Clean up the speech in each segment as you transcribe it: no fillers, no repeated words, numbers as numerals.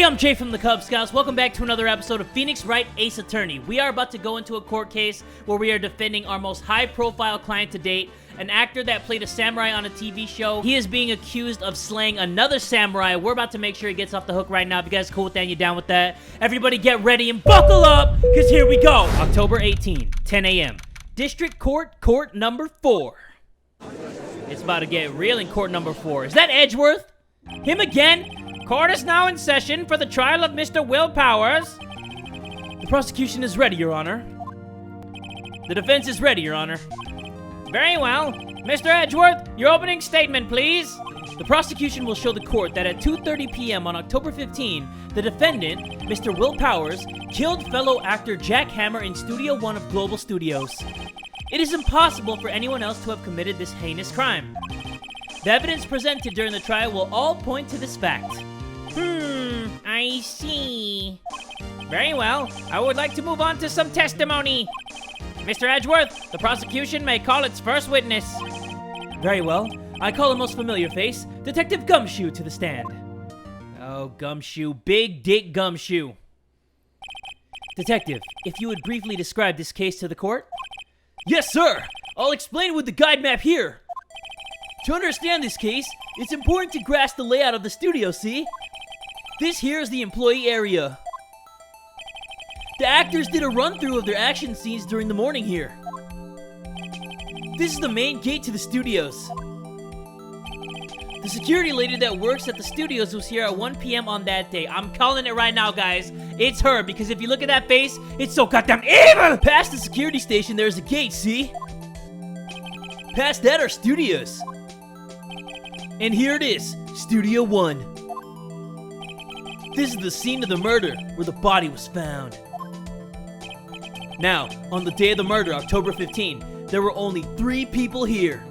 I'm Jay from the Kubz Scouts. Welcome back to another episode of Phoenix Wright Ace Attorney. We are about to go into a court case where we are defending our most high-profile client to date, an actor that played a samurai on a TV show. He is being accused of slaying another samurai. We're about to make sure he gets off the hook right now. If you guys are cool with that and you're down with that, everybody get ready and buckle up, because here we go. October 18, 10 a.m. District Court, Court number 4. It's about to get real in Court number 4. Is that Edgeworth? Him again? Court is now in session for the trial of Mr. Will Powers. The prosecution is ready, Your Honor. The defense is ready, Your Honor. Very well. Mr. Edgeworth, your opening statement, please. The prosecution will show the court that at 2:30 p.m. on October 15, the defendant, Mr. Will Powers, killed fellow actor Jack Hammer in Studio 1 of Global Studios. It is impossible for anyone else to have committed this heinous crime. The evidence presented during the trial will all point to this fact. I see. Very well. I would like to move on to some testimony. Mr. Edgeworth, the prosecution may call its first witness. Very well. I call a most familiar face, Detective Gumshoe, to the stand. Oh, Gumshoe. Big dick Gumshoe. Detective, if you would briefly describe this case to the court? Yes, sir. I'll explain with the guide map here. To understand this case, it's important to grasp the layout of the studio, see? This here is the employee area. The actors did a run-through of their action scenes during the morning here. This is the main gate to the studios. The security lady that works at the studios was here at 1 p.m. on that day. I'm calling it right now, guys. It's her, because if you look at that face, it's so goddamn evil! Past the security station, there's a gate, see? Past that are studios. And here it is, Studio 1. This is the scene of the murder, where the body was found. Now, on the day of the murder, October 15, there were only 3 people here.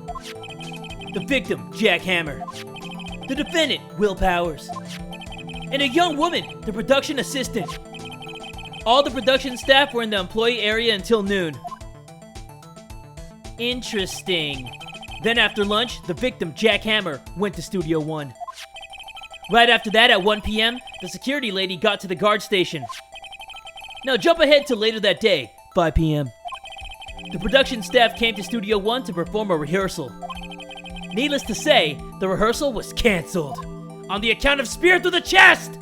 The victim, Jack Hammer. The defendant, Will Powers. And a young woman, the production assistant. All the production staff were in the employee area until noon. Interesting. Then after lunch, the victim, Jack Hammer, went to Studio 1. Right after that, at 1 p.m., the security lady got to the guard station. Now jump ahead to later that day, 5 p.m. The production staff came to Studio 1 to perform a rehearsal. Needless to say, the rehearsal was canceled. On the account of spear through the chest!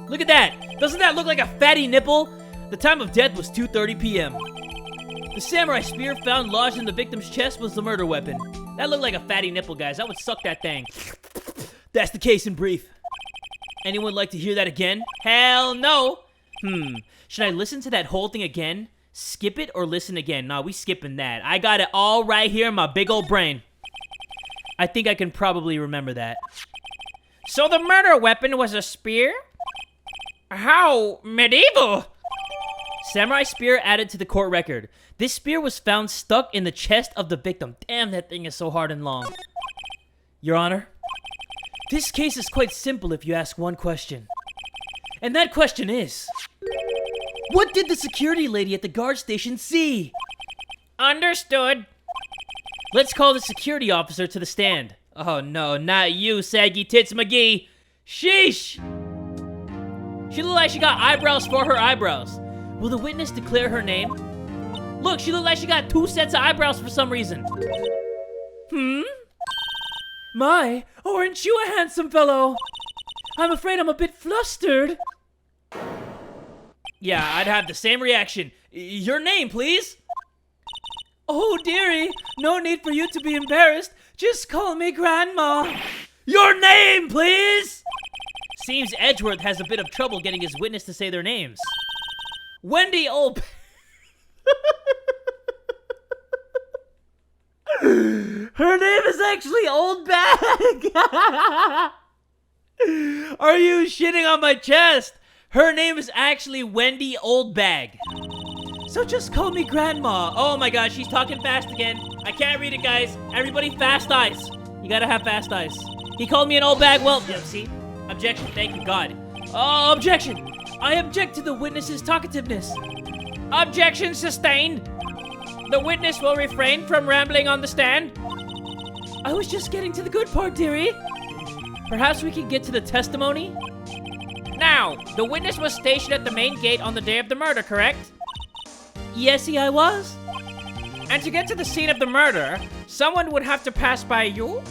Look at that! Doesn't that look like a fatty nipple? The time of death was 2:30 p.m. The samurai spear found lodged in the victim's chest was the murder weapon. That looked like a fatty nipple, guys. I would suck that thing. That's the case in brief. Anyone like to hear that again? Hell no! Should I listen to that whole thing again? Skip it or listen again? Nah, we skipping that. I got it all right here in my big old brain. I think I can probably remember that. So the murder weapon was a spear? How medieval! Samurai spear added to the court record. This spear was found stuck in the chest of the victim. Damn, that thing is so hard and long. Your Honor, this case is quite simple if you ask one question. And that question is, what did the security lady at the guard station see? Understood. Let's call the security officer to the stand. Oh no, not you, Saggy Tits McGee. Sheesh! She looked like she got eyebrows for her eyebrows. Will the witness declare her name? Look, she looked like she got 2 sets of eyebrows for some reason. My, aren't you a handsome fellow? I'm afraid I'm a bit flustered. Yeah, I'd have the same reaction. Your name, please? Oh, dearie, no need for you to be embarrassed. Just call me Grandma. Your name, please? Seems Edgeworth has a bit of trouble getting his witness to say their names. Wendy Oldbag. Her name is actually Oldbag. Are you shitting on my chest? Her name is actually Wendy Oldbag. So just call me Grandma. Oh my gosh, she's talking fast again. I can't read it, guys. Everybody fast eyes. You gotta have fast eyes. He called me an old bag. Well, yeah, see? Objection. Thank you, God. Oh, objection. I object to the witness's talkativeness. Objection sustained. The witness will refrain from rambling on the stand. I was just getting to the good part, dearie. Perhaps we can get to the testimony? Now, the witness was stationed at the main gate on the day of the murder, correct? Yesy, I was. And to get to the scene of the murder, someone would have to pass by you?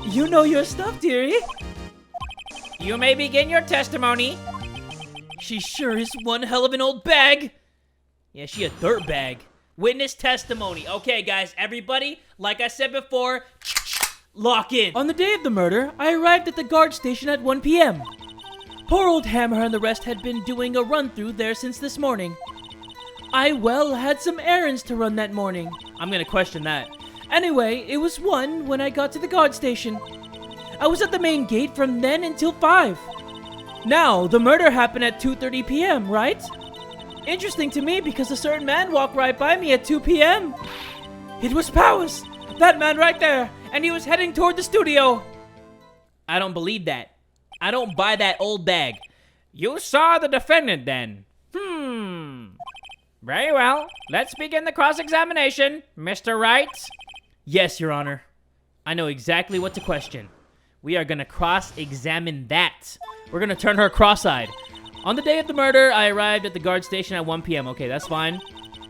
You know your stuff, dearie. You may begin your testimony. She sure is one hell of an old bag. Yeah, she a dirt bag. Witness testimony. Okay, guys, everybody, like I said before, lock in. On the day of the murder, I arrived at the guard station at 1 p.m. Poor old Hammer and the rest had been doing a run-through there since this morning. I, had some errands to run that morning. I'm gonna question that. Anyway, it was 1 when I got to the guard station. I was at the main gate from then until 5. Now, the murder happened at 2:30 p.m., right? Interesting to me because a certain man walked right by me at 2 p.m. It was Powers, that man right there, and he was heading toward the studio. I don't believe that. I don't buy that old bag. You saw the defendant then? Very well. Let's begin the cross-examination, Mr. Wright. Yes, Your Honor. I know exactly what to question. We are gonna cross-examine that. We're gonna turn her cross-eyed. On the day of the murder, I arrived at the guard station at 1 p.m. Okay, that's fine.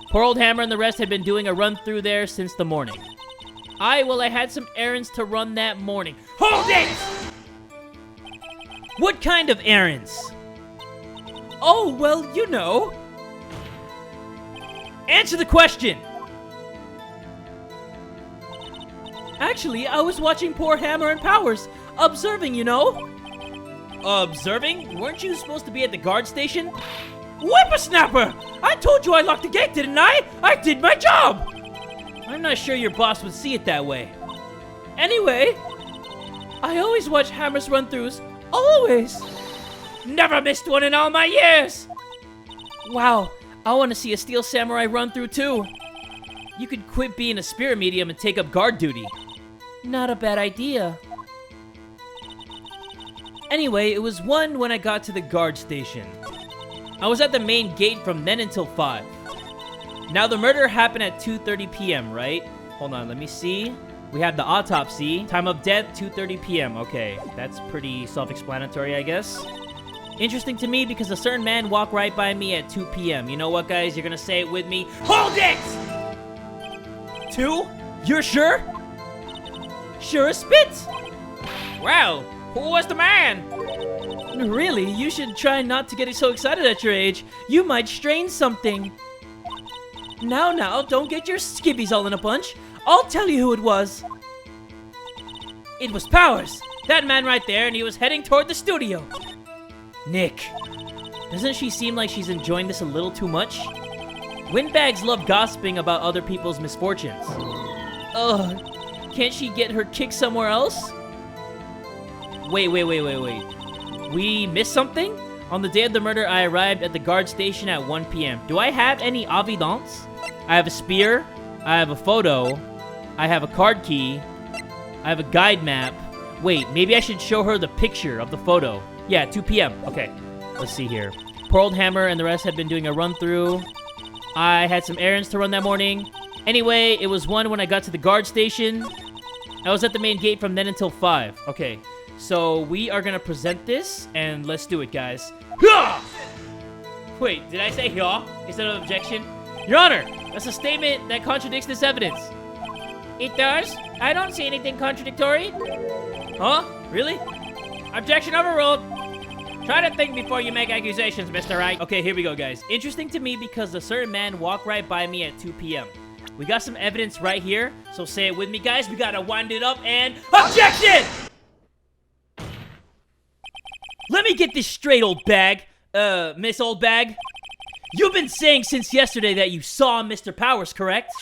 Poor old Hammer and the rest had been doing a run-through there since the morning. I had some errands to run that morning. Hold it! What kind of errands? Oh, well, you know. Answer the question! Actually, I was watching poor Hammer and Powers. Observing, you know. Observing? Weren't you supposed to be at the guard station? Whippersnapper! I told you I locked the gate, didn't I? I did my job! I'm not sure your boss would see it that way. Anyway, I always watch Hammer's run-throughs. Always! Never missed one in all my years! Wow, I want to see a Steel Samurai run-through too. You could quit being a spirit medium and take up guard duty. Not a bad idea. Anyway, it was 1 when I got to the guard station. I was at the main gate from then until 5. Now, the murder happened at 2:30 p.m., right? Hold on, let me see. We have the autopsy. Time of death, 2:30 p.m. Okay, that's pretty self-explanatory, I guess. Interesting to me because a certain man walked right by me at 2 p.m. You know what, guys? You're gonna say it with me. Hold it! 2? You're sure? Sure as spit! Well, who was the man? Really, you should try not to get so excited at your age. You might strain something. Now, don't get your skibbies all in a bunch. I'll tell you who it was. It was Powers. That man right there, and he was heading toward the studio. Nick, doesn't she seem like she's enjoying this a little too much? Windbags love gossiping about other people's misfortunes. Ugh, can't she get her kick somewhere else? Wait. We missed something? On the day of the murder, I arrived at the guard station at 1 p.m. Do I have any evidence? I have a spear. I have a photo. I have a card key. I have a guide map. Wait, maybe I should show her the picture of the photo. Yeah, 2 p.m. Okay, let's see here. Poor old Hammer and the rest had been doing a run-through. I had some errands to run that morning. Anyway, it was 1 when I got to the guard station. I was at the main gate from then until 5. Okay, so we are gonna present this, and let's do it, guys. Wait, did I say "yeah" instead of objection? Your Honor, that's a statement that contradicts this evidence. It does? I don't see anything contradictory. Huh? Really? Objection overruled. Try to think before you make accusations, Mr. Wright. Okay, here we go, guys. Interesting to me because a certain man walked right by me at 2 p.m. We got some evidence right here, so say it with me, guys. We gotta wind it up and... Objection! Let me get this straight, old bag. Miss Oldbag. You've been saying since yesterday that you saw Mr. Powers, correct?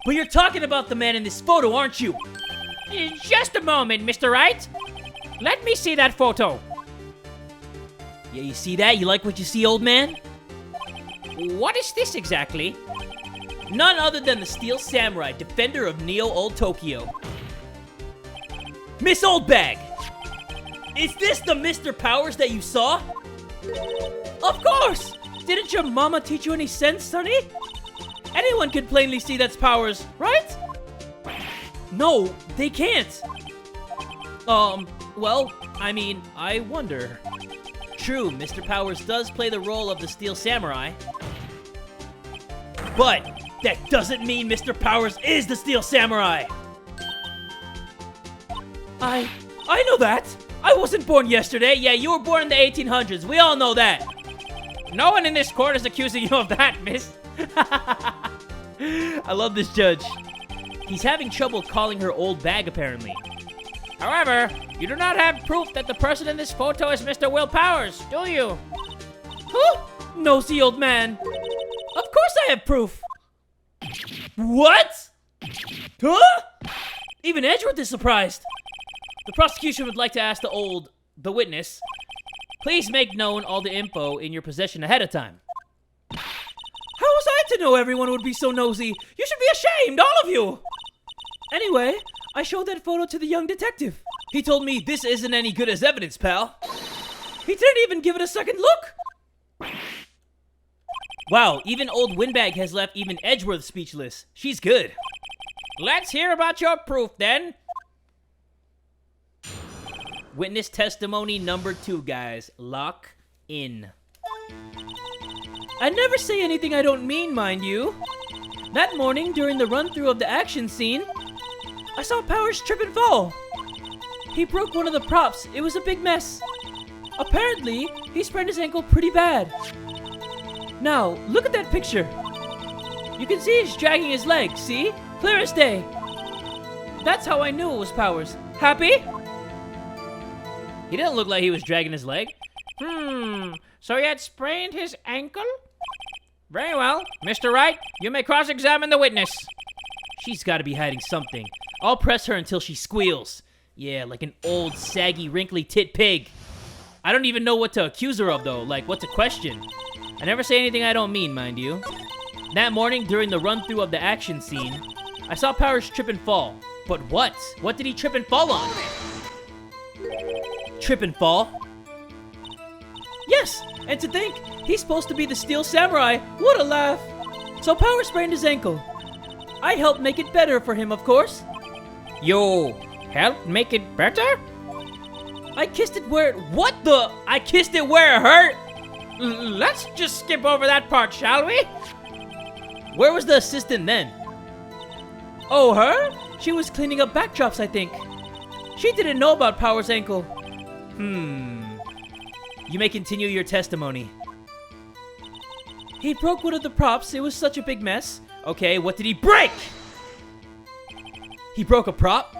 But you're talking about the man in this photo, aren't you? Just a moment, Mr. Wright. Let me see that photo. Yeah, you see that? You like what you see, old man? What is this exactly? None other than the Steel Samurai, defender of Neo Old Tokyo. Miss Oldbag! Is this the Mr. Powers that you saw? Of course! Didn't your mama teach you any sense, sonny? Anyone can plainly see that's Powers, right? No, they can't. Well, I mean, I wonder. True, Mr. Powers does play the role of the Steel Samurai. But that doesn't mean Mr. Powers is the Steel Samurai! I know that! I wasn't born yesterday. Yeah, you were born in the 1800s. We all know that. No one in this court is accusing you of that, miss. I love this judge. He's having trouble calling her old bag, apparently. However, you do not have proof that the person in this photo is Mr. Will Powers, do you? Huh? Nosy old man. Of course I have proof. What? Huh? Even Edgeworth is surprised. The prosecution would like to ask the witness, please make known all the info in your possession ahead of time. How was I to know everyone would be so nosy? You should be ashamed, all of you! Anyway, I showed that photo to the young detective. He told me this isn't any good as evidence, pal. He didn't even give it a second look. Wow, even old Windbag has left even Edgeworth speechless. She's good. Let's hear about your proof, then. Witness testimony number 2, guys. Lock in. I never say anything I don't mean, mind you. That morning, during the run-through of the action scene, I saw Powers trip and fall. He broke one of the props. It was a big mess. Apparently, he sprained his ankle pretty bad. Now, look at that picture. You can see he's dragging his leg, see? Clear as day. That's how I knew it was Powers. Happy? He didn't look like he was dragging his leg. So he had sprained his ankle? Very well. Mr. Wright, you may cross-examine the witness. She's got to be hiding something. I'll press her until she squeals. Yeah, like an old, saggy, wrinkly tit pig. I don't even know what to accuse her of, though. Like, what to question. I never say anything I don't mean, mind you. That morning, during the run-through of the action scene, I saw Powers trip and fall. But what? What did he trip and fall on? Trip and fall? Yes, and to think, he's supposed to be the Steel Samurai. What a laugh. So Powers sprained his ankle. I helped make it better for him, of course. You helped make it better? I kissed it where it... What the? I kissed it where it hurt? Let's just skip over that part, shall we? Where was the assistant then? Oh, her? She was cleaning up backdrops, I think. She didn't know about Powers' ankle. You may continue your testimony. He broke one of the props. It was such a big mess. Okay, what did he break? He broke a prop?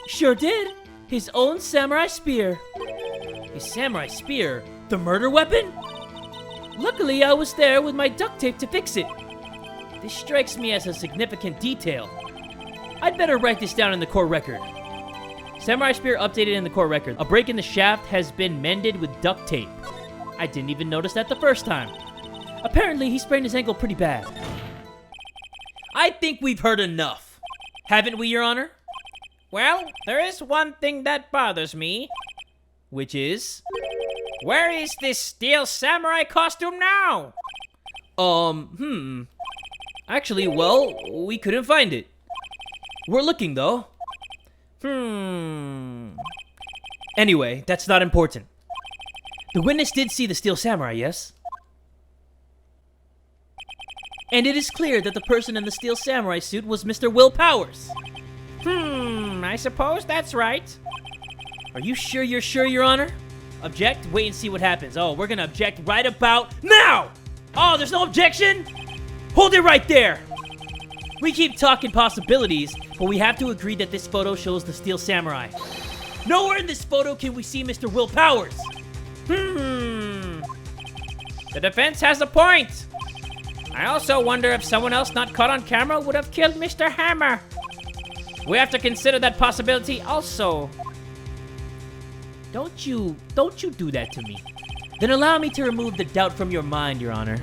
Sure did. His own samurai spear. His samurai spear? The murder weapon? Luckily, I was there with my duct tape to fix it. This strikes me as a significant detail. I'd better write this down in the court record. Samurai spear updated in the court record. A break in the shaft has been mended with duct tape. I didn't even notice that the first time. Apparently, he sprained his ankle pretty bad. I think we've heard enough. Haven't we, Your Honor? Well, there is one thing that bothers me. Which is? Where is this Steel Samurai costume now? Actually, well, we couldn't find it. We're looking, though. Anyway, that's not important. The witness did see the Steel Samurai, yes? And it is clear that the person in the Steel Samurai suit was Mr. Will Powers. I suppose that's right. Are you sure you're sure, Your Honor? Object? Wait and see what happens. Oh, we're gonna object right about now! Oh, there's no objection? Hold it right there! We keep talking possibilities, but we have to agree that this photo shows the Steel Samurai. Nowhere in this photo can we see Mr. Will Powers. The defense has a point. I also wonder if someone else not caught on camera would have killed Mr. Hammer. We have to consider that possibility also. Don't you do that to me. Then allow me to remove the doubt from your mind, Your Honor.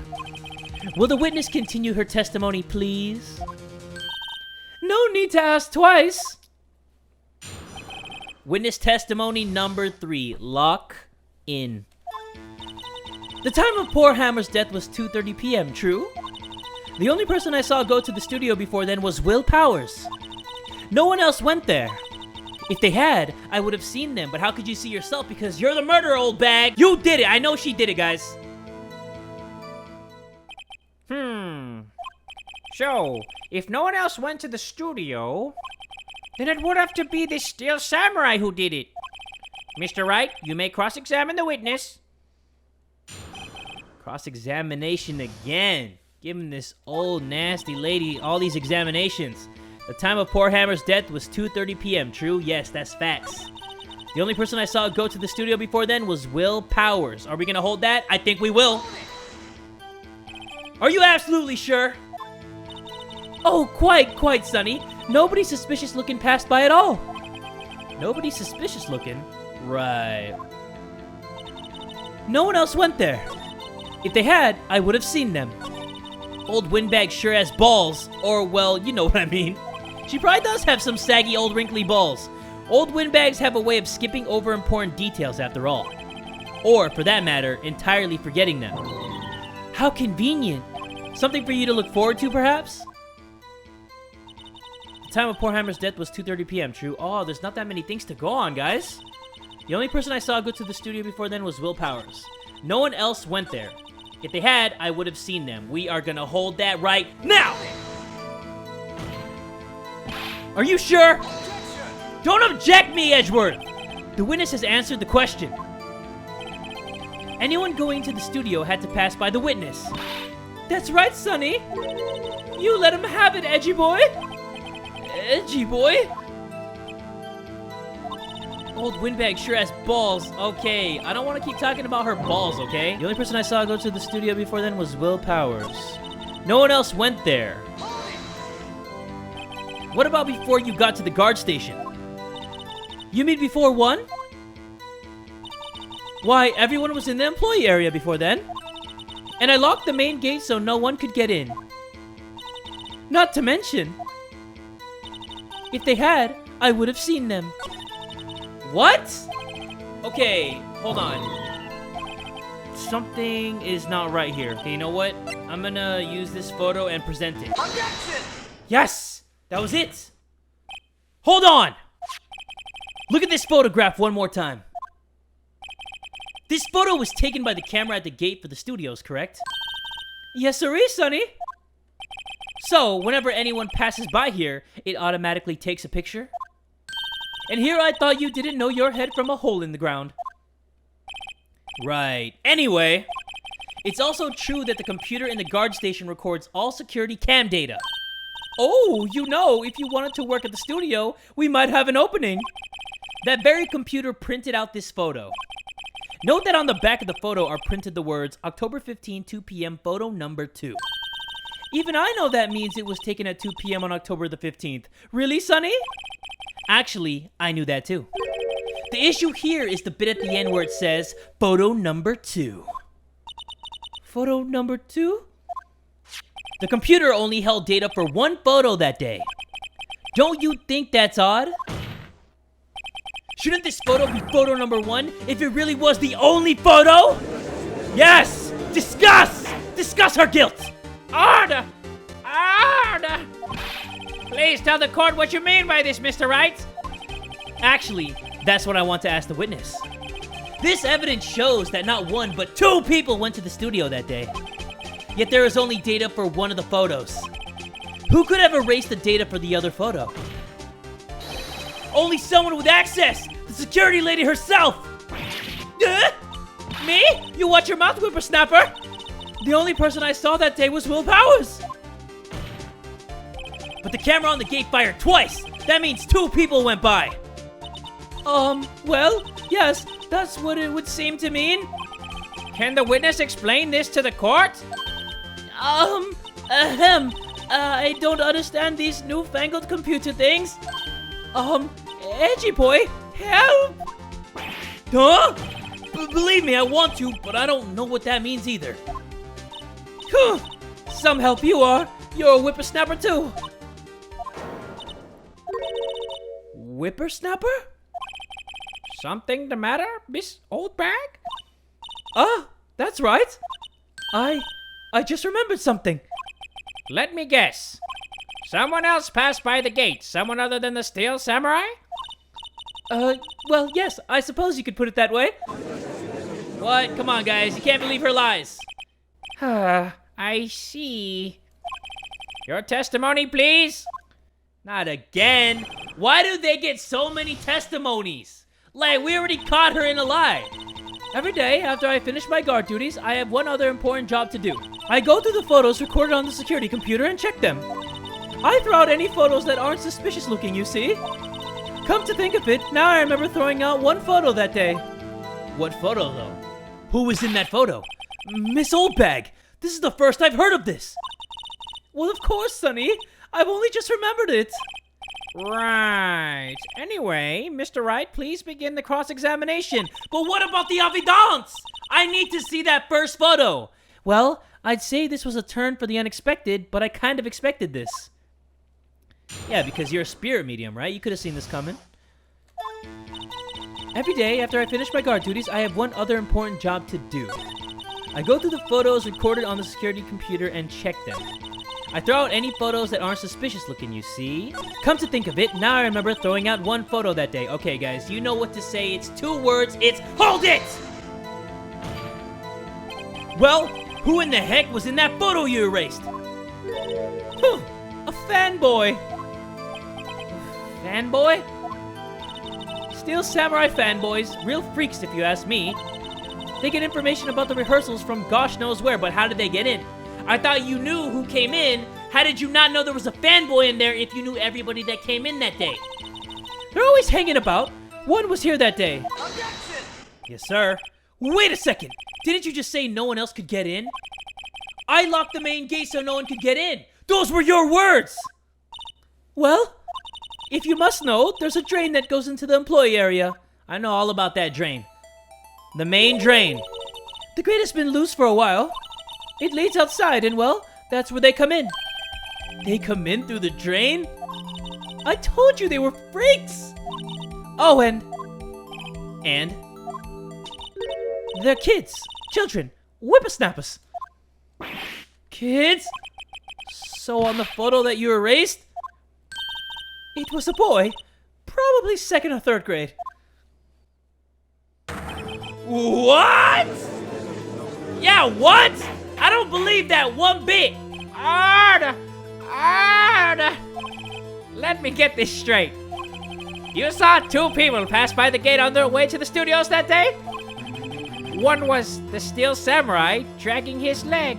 Will the witness continue her testimony, please? No need to ask twice. Witness testimony number 3. Lock in. The time of poor Hammer's death was 2:30 p.m., true? The only person I saw go to the studio before then was Will Powers. No one else went there. If they had, I would have seen them, but how could you see yourself? Because you're the murderer, Oldbag! You did it! I know she did it, guys. So, if no one else went to the studio, then it would have to be this steel samurai who did it. Mr. Wright, you may cross-examine the witness. Cross-examination again. Giving this old nasty lady all these examinations. The time of poor Hammer's death was 2:30 p.m. True? Yes, that's facts. The only person I saw go to the studio before then was Will Powers. Are we gonna hold that? I think we will. Are you absolutely sure? Oh, quite, Sonny. Nobody suspicious looking passed by at all. Nobody suspicious looking? Right. No one else went there. If they had, I would have seen them. Old windbag sure has balls. Or, well, you know what I mean. She probably does have some saggy old wrinkly balls. Old windbags have a way of skipping over important details after all. Or, for that matter, entirely forgetting them. How convenient. Something for you to look forward to, perhaps? The time of poor Hammer's death was 2:30 p.m. True? Oh, there's not that many things to go on, guys. The only person I saw go to the studio before then was Will Powers. No one else went there. If they had, I would have seen them. We are gonna hold that right now! Are you sure? Don't object me, Edgeworth! The witness has answered the question. Anyone going to the studio had to pass by the witness. That's right, Sonny. You let him have it, Edgy Boy. Edgy Boy? Old windbag sure has balls. Okay, I don't want to keep talking about her balls, okay? The only person I saw go to the studio before then was Will Powers. No one else went there. What about before you got to the guard station? You mean before 1? Why, everyone was in the employee area before then. And I locked the main gate so no one could get in. Not to mention, if they had, I would have seen them. What? Okay, hold on. Something is not right here. Okay, you know what? I'm gonna use this photo and present it. Objection! Yes! That was it! Hold on! Look at this photograph one more time. This photo was taken by the camera at the gate for the studios, correct? Yes, sirree, Sonny. So, whenever anyone passes by here, it automatically takes a picture? And here I thought you didn't know your head from a hole in the ground. Right. Anyway, it's also true that the computer in the guard station records all security cam data. Oh, you know, if you wanted to work at the studio, we might have an opening. That very computer printed out this photo. Note that on the back of the photo are printed the words, October 15, 2 p.m., photo number 2. Even I know that means it was taken at 2 p.m. on October the 15th. Really, Sonny? Actually, I knew that too. The issue here is the bit at the end where it says, photo number 2. Photo number 2? The computer only held data for one photo that day. Don't you think that's odd? Shouldn't this photo be photo number 1 if it really was the only photo? Yes! Discuss! Discuss her guilt! Order! Order! Please tell the court what you mean by this, Mr. Wright. Actually, that's what I want to ask the witness. This evidence shows that not 1, but 2 people went to the studio that day. Yet there is only data for one of the photos. Who could have erased the data for the other photo? Only someone with access! The security lady herself! Me? You watch your mouth, whippersnapper! The only person I saw that day was Will Powers! But the camera on the gate fired twice! That means 2 people went by! Well, yes, that's what it would seem to mean. Can the witness explain this to the court? I don't understand these newfangled computer things. Edgy boy, help! Huh? Believe me, I want to, but I don't know what that means either. Whew. Some help you are. You're a whippersnapper too. Whippersnapper? Something the matter, Miss Oldbag? Ah, that's right. I just remembered something. Let me guess. Someone else passed by the gate. Someone other than the Steel Samurai? Well, yes, I suppose you could put it that way. What? Come on, guys. You can't believe her lies. I see. Your testimony, please. Not again. Why do they get so many testimonies? Like, we already caught her in a lie. Every day, after I finish my guard duties, I have one other important job to do. I go through the photos recorded on the security computer and check them. I throw out any photos that aren't suspicious looking, you see? Come to think of it, now I remember throwing out one photo that day. What photo, though? Who was in that photo? Miss Oldbag. This is the first I've heard of this. Well, of course, Sonny. I've only just remembered it. Right. Anyway, Mr. Wright, please begin the cross-examination. But what about the evidence? I need to see that first photo. Well, I'd say this was a turn for the unexpected, but I kind of expected this. Yeah, because you're a spirit medium, right? You could have seen this coming. Every day, after I finish my guard duties, I have one other important job to do. I go through the photos recorded on the security computer and check them. I throw out any photos that aren't suspicious looking, you see? Come to think of it, now I remember throwing out one photo that day. Okay, guys, you know what to say. It's 2 words. It's hold it! Well, who in the heck was in that photo you erased? A fanboy. Fanboy? Steel Samurai fanboys, real freaks if you ask me. They get information about the rehearsals from gosh knows where, but how did they get in? I thought you knew who came in. How did you not know there was a fanboy in there if you knew everybody that came in that day? They're always hanging about. One was here that day. Objection! Yes, sir. Wait a second. Didn't you just say no one else could get in? I locked the main gate so no one could get in. Those were your words. Well, if you must know, there's a drain that goes into the employee area. I know all about that drain. The main drain. The grate has been loose for a while. It leads outside, and well, that's where they come in. They come in through the drain? I told you they were freaks! Oh, and... They're kids, children, whippersnappers. Kids? So on the photo that you erased, it was a boy, probably 2nd or 3rd grade. What? Yeah, what? I don't believe that one bit. Let me get this straight. You saw 2 people pass by the gate on their way to the studios that day? One was the Steel Samurai dragging his leg.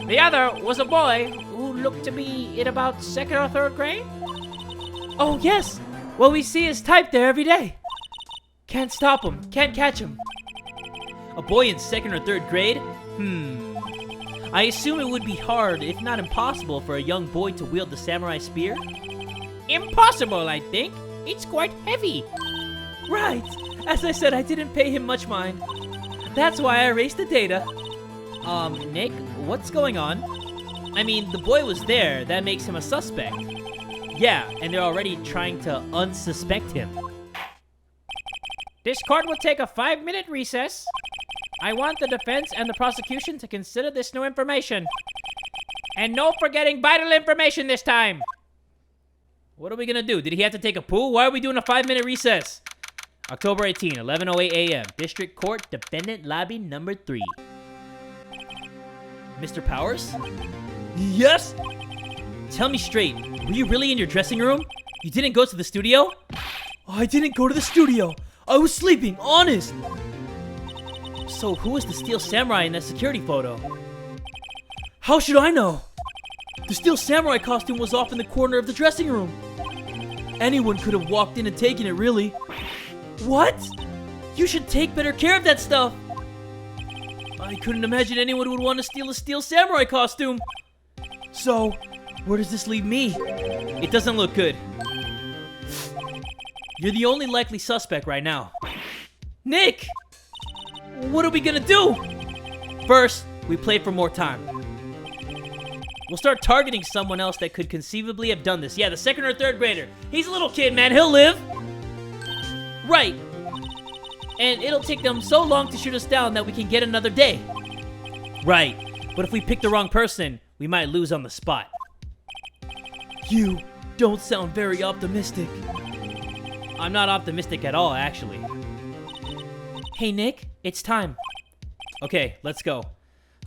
The other was a boy who looked to be in about 2nd or 3rd grade. Oh, yes. Well, we see his type there every day. Can't stop him. Can't catch him. A boy in 2nd or 3rd grade? I assume it would be hard, if not impossible, for a young boy to wield the samurai spear? Impossible, I think. It's quite heavy. Right. As I said, I didn't pay him much mind. That's why I erased the data. Nick, what's going on? I mean, the boy was there. That makes him a suspect. Yeah, and they're already trying to unsuspect him. This court will take a 5-minute recess. I want the defense and the prosecution to consider this new information. And no forgetting vital information this time. What are we gonna do? Did he have to take a poo? Why are we doing a 5-minute recess? October 18, 11:08 a.m. District Court, Defendant Lobby Number 3. Mr. Powers? Yes? Tell me straight, were you really in your dressing room? You didn't go to the studio? I didn't go to the studio. I was sleeping, honest. So who was the Steel Samurai in that security photo? How should I know? The Steel Samurai costume was off in the corner of the dressing room. Anyone could have walked in and taken it, really. What? You should take better care of that stuff. I couldn't imagine anyone would want to steal a Steel Samurai costume. So, where does this leave me? It doesn't look good. You're the only likely suspect right now. Nick! What are we gonna do? First, we play for more time. We'll start targeting someone else that could conceivably have done this. Yeah, the 2nd or 3rd grader. He's a little kid, man. He'll live. Right. And it'll take them so long to shoot us down that we can get another day. Right. But if we pick the wrong person, we might lose on the spot. You don't sound very optimistic. I'm not optimistic at all, actually. Hey, Nick, it's time. Okay, let's go.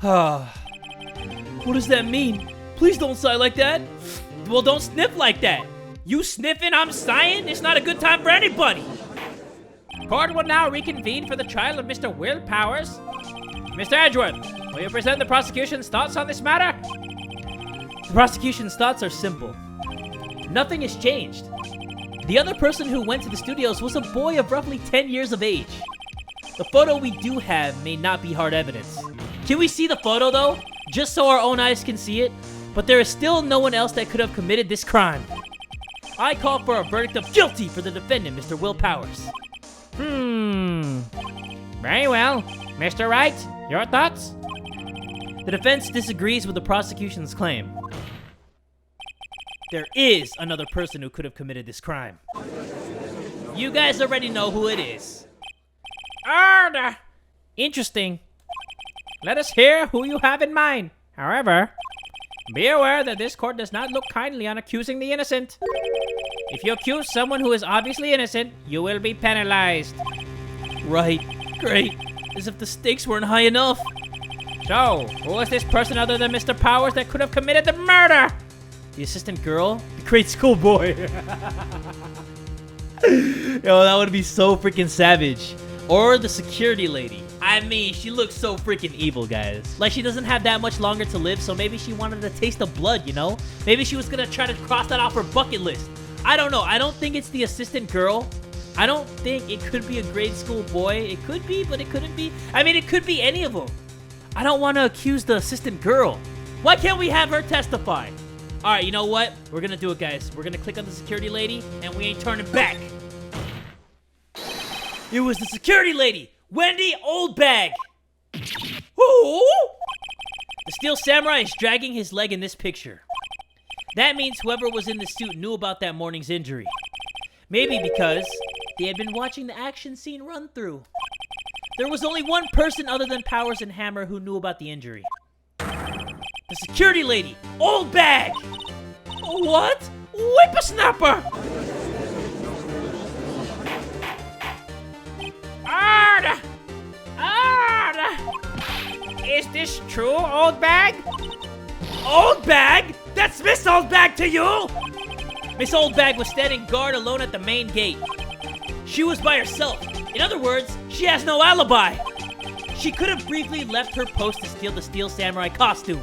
What does that mean? Please don't sigh like that. Well, don't sniff like that. You sniffing, I'm sighing? It's not a good time for anybody. Court will now reconvene for the trial of Mr. Will Powers. Mr. Edgeworth, will you present the prosecution's thoughts on this matter? The prosecution's thoughts are simple. Nothing has changed. The other person who went to the studios was a boy of roughly 10 years of age. The photo we do have may not be hard evidence. Can we see the photo though? Just so our own eyes can see it? But there is still no one else that could have committed this crime. I call for a verdict of guilty for the defendant, Mr. Will Powers. Very well. Mr. Wright, your thoughts? The defense disagrees with the prosecution's claim. There is another person who could have committed this crime. You guys already know who it is. Order! Interesting. Let us hear who you have in mind. However, be aware that this court does not look kindly on accusing the innocent. If you accuse someone who is obviously innocent, you will be penalized. Right. Great. As if the stakes weren't high enough. So, who is this person other than Mr. Powers that could have committed the murder? The assistant girl? The grade school boy. Yo, that would be so freaking savage. Or the security lady. I mean, she looks so freaking evil, guys. Like, she doesn't have that much longer to live, so maybe she wanted a taste of blood, you know? Maybe she was gonna try to cross that off her bucket list. I don't know. I don't think it's the assistant girl. I don't think it could be a grade school boy. It could be, but it couldn't be. I mean, it could be any of them. I don't want to accuse the assistant girl. Why can't we have her testify? All right, you know what? We're gonna do it, guys. We're gonna click on the security lady, and we ain't turning back. It was the security lady, Wendy Oldbag. Who? The steel samurai is dragging his leg in this picture. That means whoever was in the suit knew about that morning's injury. Maybe because they had been watching the action scene run through. There was only one person other than Powers and Hammer who knew about the injury. The security lady, Oldbag! What? Whippersnapper! Order! Order! Is this true, Oldbag? Oldbag? That's Miss Oldbag to you? Miss Oldbag was standing guard alone at the main gate. She was by herself. In other words, she has no alibi. She could have briefly left her post to steal the Steel Samurai costume.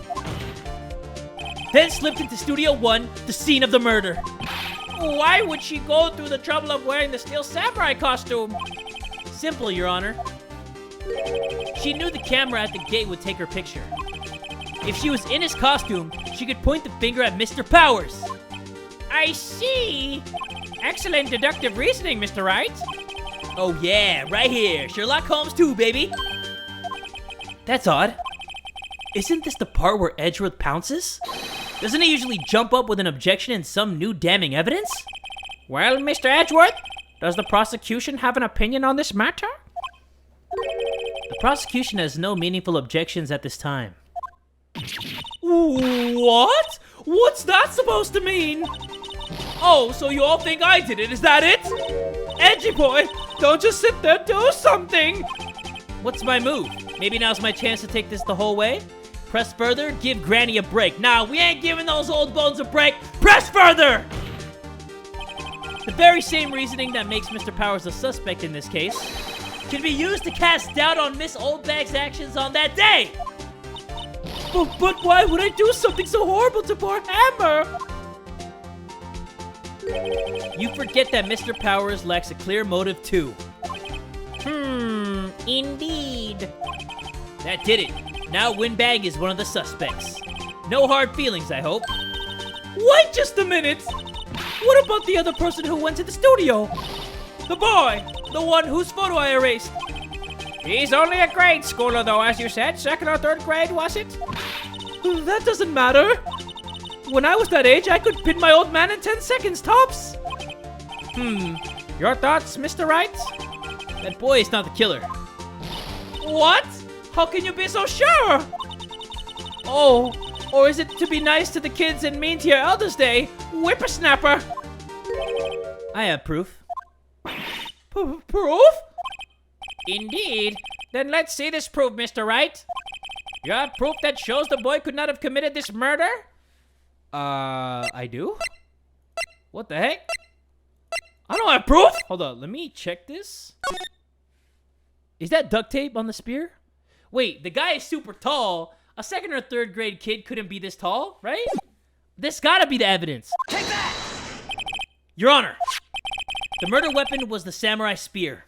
Then slipped into Studio 1, the scene of the murder. Why would she go through the trouble of wearing the Steel Samurai costume? Simple, Your Honor. She knew the camera at the gate would take her picture. If she was in his costume, she could point the finger at Mr. Powers. I see. Excellent deductive reasoning, Mr. Wright. Oh yeah, right here. Sherlock Holmes 2, baby. That's odd. Isn't this the part where Edgeworth pounces? Doesn't he usually jump up with an objection and some new damning evidence? Well, Mr. Edgeworth, does the prosecution have an opinion on this matter? The prosecution has no meaningful objections at this time. What? What's that supposed to mean? Oh, so you all think I did it, is that it? Edgy boy, don't just sit there, do something! What's my move? Maybe now's my chance to take this the whole way? Press further, give Granny a break. Nah, we ain't giving those old bones a break. Press further! The very same reasoning that makes Mr. Powers a suspect in this case can be used to cast doubt on Miss Oldbag's actions on that day. But why would I do something so horrible to poor Hammer? You forget that Mr. Powers lacks a clear motive too. Indeed. That did it. Now Windbag is one of the suspects. No hard feelings, I hope. Wait just a minute! What about the other person who went to the studio? The boy! The one whose photo I erased. He's only a grade schooler though, as you said. 2nd or 3rd grade, was it? That doesn't matter. When I was that age, I could pin my old man in 10 seconds, tops. Your thoughts, Mr. Wright? That boy is not the killer. What? How can you be so sure? Oh, or is it to be nice to the kids and mean to your elders day? Whippersnapper! I have proof. Proof? Indeed. Then let's see this proof, Mr. Wright. You have proof that shows the boy could not have committed this murder? I do? What the heck? I don't have proof! Hold on, let me check this. Is that duct tape on the spear? Wait, the guy is super tall. A second or third grade kid couldn't be this tall, right? This gotta be the evidence. Take that! Your Honor, the murder weapon was the samurai spear.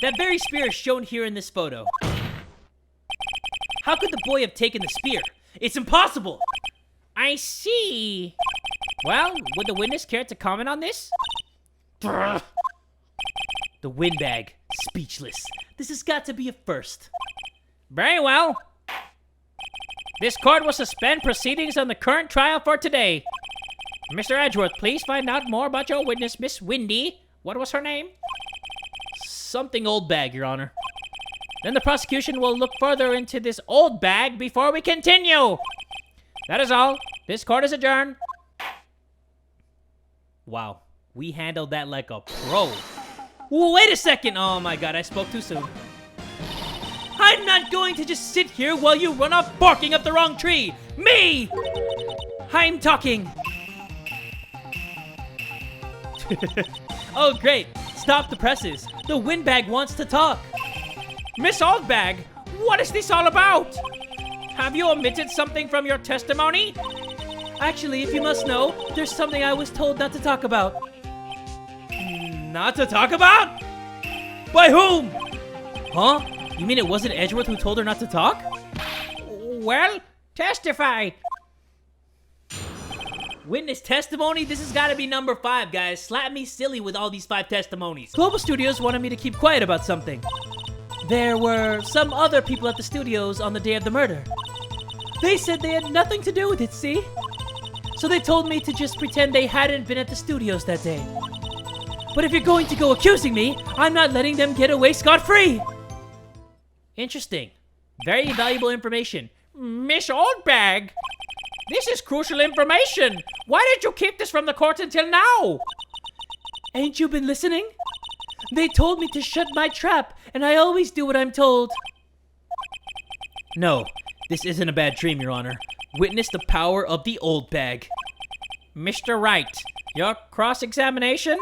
That very spear is shown here in this photo. How could the boy have taken the spear? It's impossible! I see. Well, would the witness care to comment on this? The windbag, speechless. This has got to be a first. Very well. This court will suspend proceedings on the current trial for today. Mr. Edgeworth, please find out more about your witness, Miss Wendy. What was her name? Something Oldbag, Your Honor. Then the prosecution will look further into this old bag before we continue. That is all. This court is adjourned. Wow, we handled that like a pro. Wait a second! Oh my god, I spoke too soon. I'm not going to just sit here while you run off barking up the wrong tree! Me! I'm talking! Oh great, stop the presses. The windbag wants to talk. Miss Oldbag, what is this all about? Have you omitted something from your testimony? Actually, if you must know, there's something I was told not to talk about. Not to talk about? By whom? Huh? You mean it wasn't Edgeworth who told her not to talk? Well, testify. Witness testimony? This has got to be number 5, guys. Slap me silly with all these 5 testimonies. Global Studios wanted me to keep quiet about something. There were some other people at the studios on the day of the murder. They said they had nothing to do with it, see? So they told me to just pretend they hadn't been at the studios that day. But if you're going to go accusing me, I'm not letting them get away scot-free. Interesting. Very valuable information. Miss Oldbag, this is crucial information. Why did you keep this from the court until now? Ain't you been listening? They told me to shut my trap, and I always do what I'm told. No, this isn't a bad dream, Your Honor. Witness the power of the old bag. Mr. Wright, your cross-examination?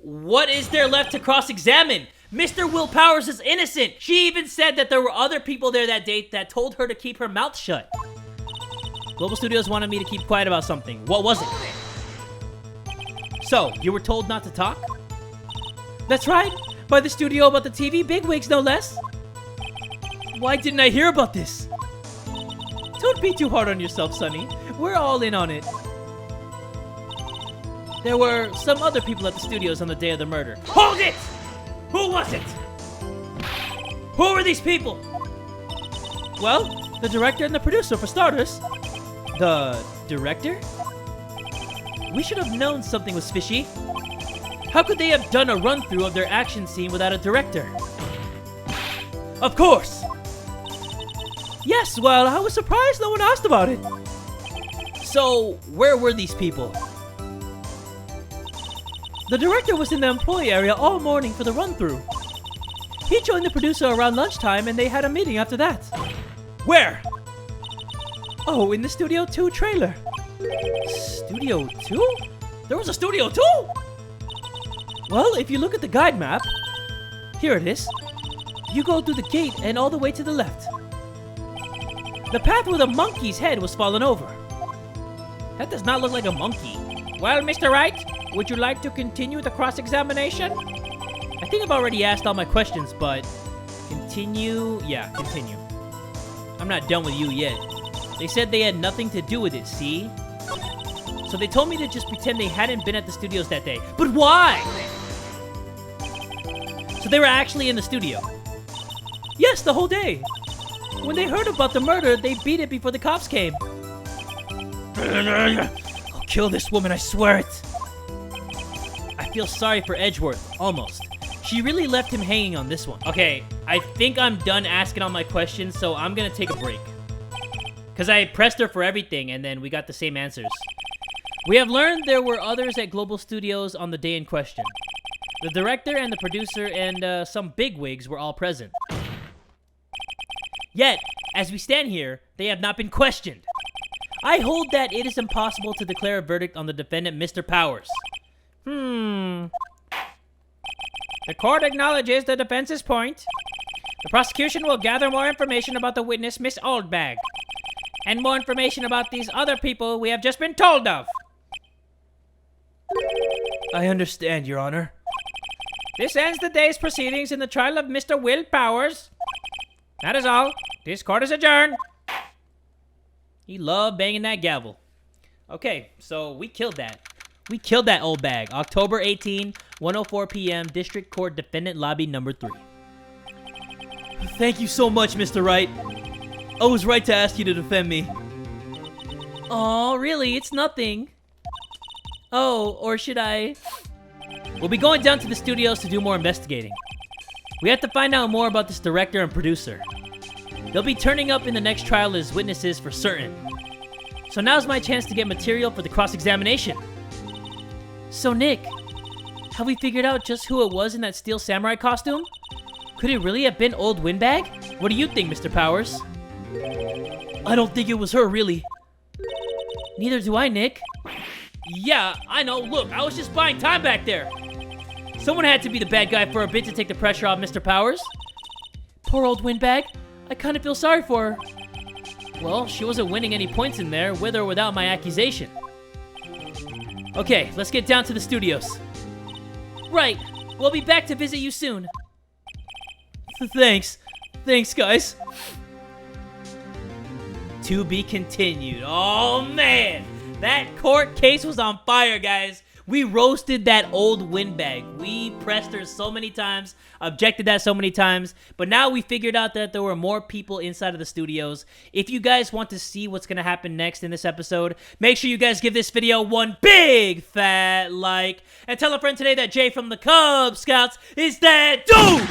What is there left to cross-examine? Mr. Will Powers is innocent. She even said that there were other people there that day that told her to keep her mouth shut. Global Studios wanted me to keep quiet about something. What was it? So, you were told not to talk? That's right. By the studio about the TV bigwigs, no less. Why didn't I hear about this? Don't be too hard on yourself, Sonny. We're all in on it. There were some other people at the studios on the day of the murder. Hold it! Who was it? Who were these people? Well, the director and the producer, for starters. The director? We should have known something was fishy. How could they have done a run-through of their action scene without a director? Of course! Yes, well, I was surprised no one asked about it. So, where were these people? The director was in the employee area all morning for the run-through. He joined the producer around lunchtime and they had a meeting after that. Where? Oh, in the Studio 2 trailer. Studio 2? There was a Studio 2? Well, if you look at the guide map, here it is. You go through the gate and all the way to the left. The path where the monkey's head was fallen over. That does not look like a monkey. Well, Mr. Wright, would you like to continue the cross-examination? I think I've already asked all my questions, but continue? Yeah, continue. I'm not done with you yet. They said they had nothing to do with it, see? So they told me to just pretend they hadn't been at the studios that day. But why? So they were actually in the studio? Yes, the whole day. When they heard about the murder, they beat it before the cops came. I'll kill this woman, I swear it. I feel sorry for Edgeworth, almost. She really left him hanging on this one. Okay, I think I'm done asking all my questions, so I'm gonna take a break. Because I pressed her for everything, and then we got the same answers. We have learned there were others at Global Studios on the day in question. The director and the producer and some bigwigs were all present. Yet, as we stand here, they have not been questioned. I hold that it is impossible to declare a verdict on the defendant, Mr. Powers. The court acknowledges the defense's point. The prosecution will gather more information about the witness, Miss Oldbag, and more information about these other people we have just been told of. I understand, Your Honor. This ends the day's proceedings in the trial of Mr. Will Powers. That is all. This court is adjourned. He loved banging that gavel. Okay, so we killed that. We killed that Oldbag. October 18, 1:04 p.m., District Court Defendant Lobby number 3. Thank you so much, Mr. Wright. I was right to ask you to defend me. Oh, really? It's nothing. Oh, or should I? We'll be going down to the studios to do more investigating. We have to find out more about this director and producer. They'll be turning up in the next trial as witnesses for certain. So now's my chance to get material for the cross-examination. So Nick, have we figured out just who it was in that steel samurai costume? Could it really have been old Windbag? What do you think, Mr. Powers? I don't think it was her, really. Neither do I, Nick. Yeah, I know. Look, I was just buying time back there. Someone had to be the bad guy for a bit to take the pressure off Mr. Powers. Poor old Windbag. I kind of feel sorry for her. Well, she wasn't winning any points in there, with or without my accusation. Okay, let's get down to the studios. Right. We'll be back to visit you soon. Thanks. Thanks, guys. To be continued. Oh, man. That court case was on fire, guys. We roasted that old Windbag. We pressed her so many times, objected that so many times, but now we figured out that there were more people inside of the studios. If you guys want to see what's going to happen next in this episode, make sure you guys give this video one big fat like, and tell a friend today that Jay from the Kubz Scouts is that dude!